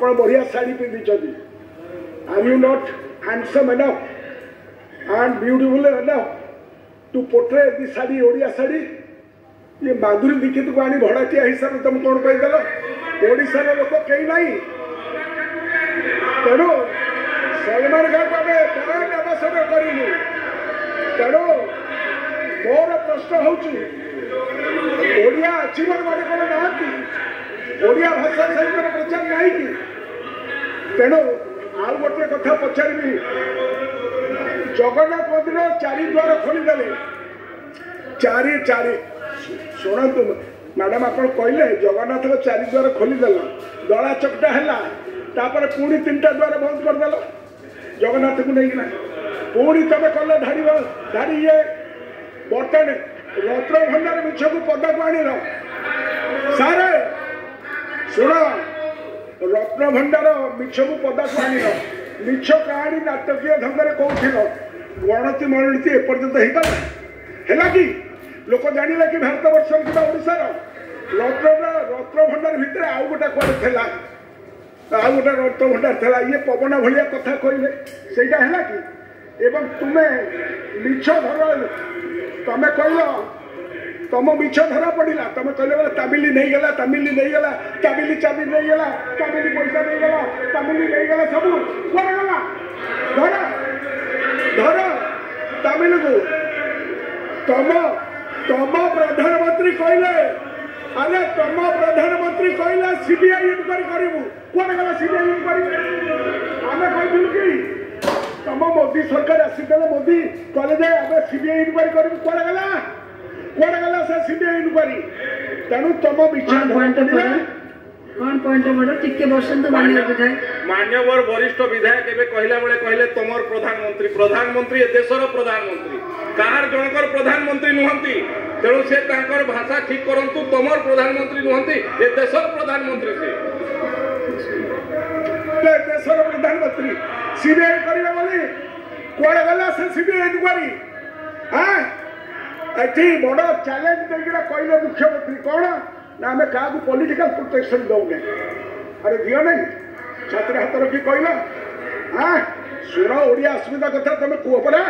कौन बढ़िया शाड़ी पिंधि are you not handsome enough and beautiful enough to portray the sari Odia sari ये माधुरी दीक्षित को आनी भड़ाटिया हिसाब से तुम कौन कहीदेल ओडिशार लोक कई ना तेणु सलमान खान को आम ब्रांड एम्बासाडर करूँ तेणु मोर प्रश्न होड़िया अचीवर माने कौन ना ओडिया भाषा साहित्य प्रचार नहीं कि तेणु आउ गोटे कथा पचारि जगन्नाथ मंदिर चारिद्वार खोलीदे चारि चारि शुणु मैडम आप कहले जगन्नाथ चारिद्वार खोलीदेल दला चकटा है पुणी 3टा द्वार बंद करदेल जगन्नाथ को लेकिन पुणी तुम कल धाड़ी धाड़ी ये बर्तन रत्न भंडार मिछ को पदा को आनी सारे शुण रत्न भंडार मिछ को पदा को आनी मिछ कहानी नाटकीय ढंग से कौन गणति मणति एपर्यंत है कि लोक जानिले कि भारत वर्ष कि ओडार रत्न भंडार भितर आउ गोटा कौन आउ गोटे रत्न भंडार था ये पवन भाया कथा कहले सेटा है कि एवं तुम्हें मिछ धर तमें कहल तुम मिछ धरा पड़ा तुम कहले बोले तामिली नहीं गला तामिली नहीं गला तामिली चाबी नहीं गला तामिली पैसा नहीं गला तामिली नहीं गला सब कौन गला धर धर तामिल को तुम तुम प्रधानमंत्री कहले अरे तुम प्रधानमंत्री कहले सीबीआई इनक्वारी करूँ कौन गला सीबीआई इनक्वारी आम कहूँ कि तुम मोदी सरकार आसीदे मोदी कहले आम सीबीआई इनक्वारी करूँ कौन गला से सीबीआई इनक्वारी तेणु तुम विचार कौन पॉइंट बड़ टिके बसंत मान्यवर वरिष्ठ विधायक एवं कहला बेले कहले तुमर प्रधानमंत्री प्रधानमंत्री देशर प्रधानमंत्री कहार जनकर प्रधानमंत्री नुहंती तेणु से तांकर भाषा ठीक करंतु तुमर प्रधानमंत्री नुहंती ए देशर प्रधानमंत्री से देशर प्रधानमंत्री सीबीआई करिया बोली कोड़ गला से सीबीआई इनक्वारी हां एठी बड़ चैलेंज देकिरा कहले मुख्यमंत्री कौन ना आम क्या पॉलिटिकल प्रोटेक्शन दौने अरे दियो नहीं छात्र हाथ रखी कहला हाँ शुण ओडिया अस्मिता कथा तुम कह पड़ा